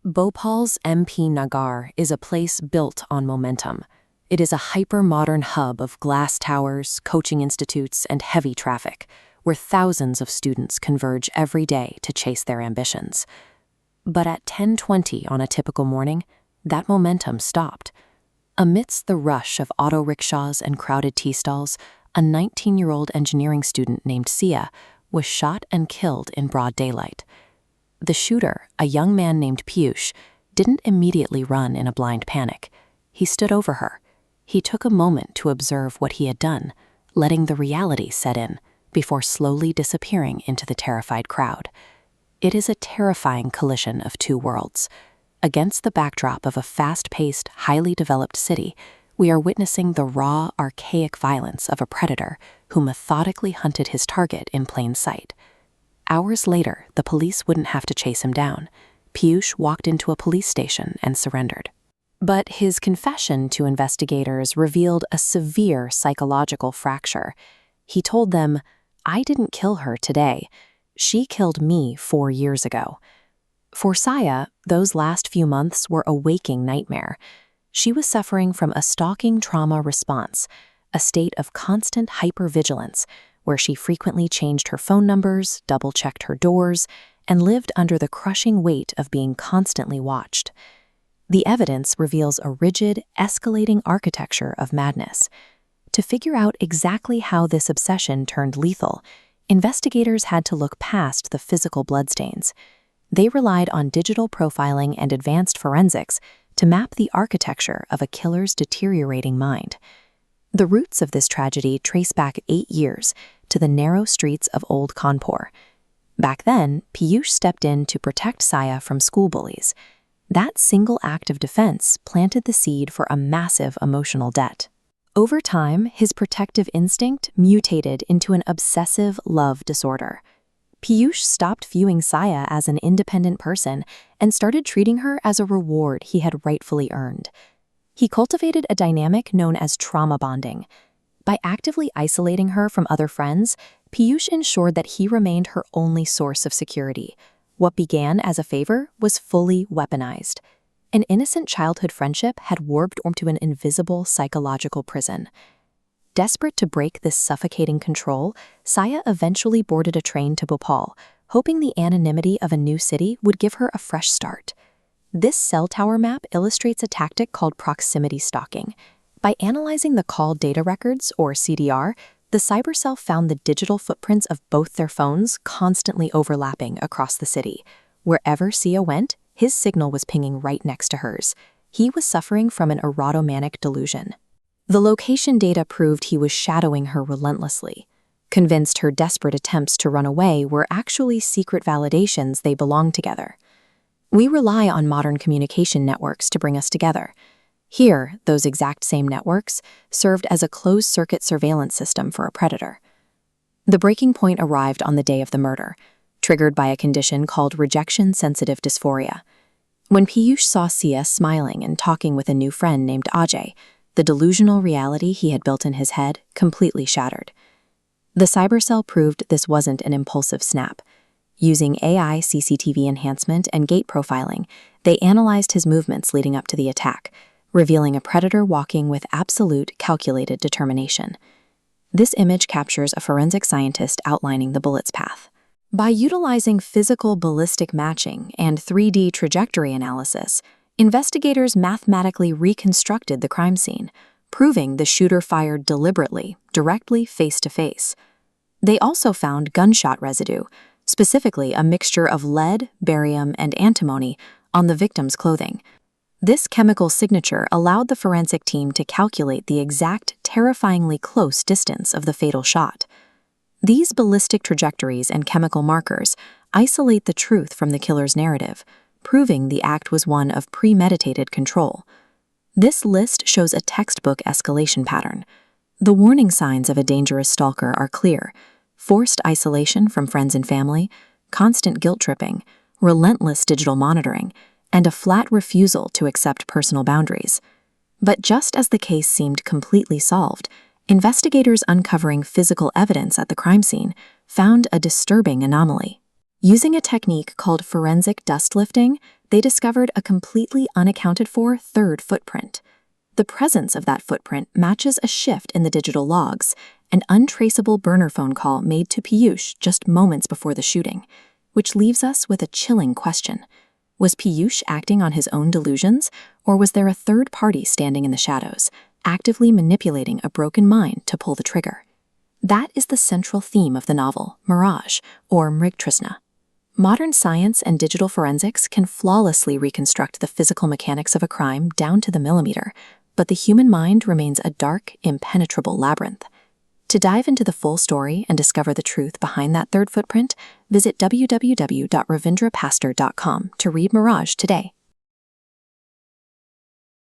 Bhopal's MP Nagar is a place built on momentum. It is a hyper-modern hub of glass towers, coaching institutes, and heavy traffic, where thousands of students converge every day to chase their ambitions. But at 10:20 on a typical morning, that momentum stopped. Amidst the rush of auto rickshaws and crowded tea stalls, a 19-year-old engineering student named Sia was shot and killed in broad daylight. The shooter, a young man named Piyush, didn't immediately run in a blind panic. He stood over her. He took a moment to observe what he had done, letting the reality set in before slowly disappearing into the terrified crowd. It is a terrifying collision of two worlds. Against the backdrop of a fast-paced, highly developed city, we are witnessing the raw, archaic violence of a predator who methodically hunted his target in plain sight. Hours later, the police wouldn't have to chase him down. Piyush walked into a police station and surrendered. But his confession to investigators revealed a severe psychological fracture. He told them, "I didn't kill her today. She killed me 4 years ago." For Sia, those last few months were a waking nightmare. She was suffering from a stalking trauma response, a state of constant hypervigilance, where she frequently changed her phone numbers, double-checked her doors, and lived under the crushing weight of being constantly watched. The evidence reveals a rigid, escalating architecture of madness. To figure out exactly how this obsession turned lethal, investigators had to look past the physical bloodstains. They relied on digital profiling and advanced forensics to map the architecture of a killer's deteriorating mind. The roots of this tragedy trace back 8 years to the narrow streets of Old Kanpur. Back then, Piyush stepped in to protect Sia from school bullies. That single act of defense planted the seed for a massive emotional debt. Over time, his protective instinct mutated into an obsessive love disorder. Piyush stopped viewing Sia as an independent person and started treating her as a reward he had rightfully earned. He cultivated a dynamic known as trauma bonding. By actively isolating her from other friends, Piyush ensured that he remained her only source of security. What began as a favor was fully weaponized. An innocent childhood friendship had warped into an invisible psychological prison. Desperate to break this suffocating control, Sia eventually boarded a train to Bhopal, hoping the anonymity of a new city would give her a fresh start. This cell tower map illustrates a tactic called proximity stalking. By analyzing the call data records, or CDR, the cybercell found the digital footprints of both their phones constantly overlapping across the city. Wherever Sia went, his signal was pinging right next to hers. He was suffering from an erotomanic delusion. The location data proved he was shadowing her relentlessly. Convinced her desperate attempts to run away were actually secret validations they belonged together. We rely on modern communication networks to bring us together. Here, those exact same networks served as a closed-circuit surveillance system for a predator. The breaking point arrived on the day of the murder, triggered by a condition called rejection-sensitive dysphoria. When Piyush saw Sia smiling and talking with a new friend named Ajay, the delusional reality he had built in his head completely shattered. The cybercell proved this wasn't an impulsive snap. Using AI CCTV enhancement and gait profiling, they analyzed his movements leading up to the attack, revealing a predator walking with absolute calculated determination. This image captures a forensic scientist outlining the bullet's path. By utilizing physical ballistic matching and 3D trajectory analysis, investigators mathematically reconstructed the crime scene, proving the shooter fired deliberately, directly face-to-face. They also found gunshot residue, specifically a mixture of lead, barium, and antimony, on the victim's clothing. This chemical signature allowed the forensic team to calculate the exact, terrifyingly close distance of the fatal shot. These ballistic trajectories and chemical markers isolate the truth from the killer's narrative, proving the act was one of premeditated control. This list shows a textbook escalation pattern. The warning signs of a dangerous stalker are clear: forced isolation from friends and family, constant guilt-tripping, relentless digital monitoring, and a flat refusal to accept personal boundaries. But just as the case seemed completely solved, investigators uncovering physical evidence at the crime scene found a disturbing anomaly. Using a technique called forensic dust lifting, they discovered a completely unaccounted-for third footprint. The presence of that footprint matches a shift in the digital logs, an untraceable burner phone call made to Piyush just moments before the shooting, which leaves us with a chilling question. Was Piyush acting on his own delusions, or was there a third party standing in the shadows, actively manipulating a broken mind to pull the trigger? That is the central theme of the novel, Mirage, or Mrigtrishna. Modern science and digital forensics can flawlessly reconstruct the physical mechanics of a crime down to the millimeter, but the human mind remains a dark, impenetrable labyrinth. To dive into the full story and discover the truth behind that third footprint, visit www.ravindrapastor.com to read Mirage today.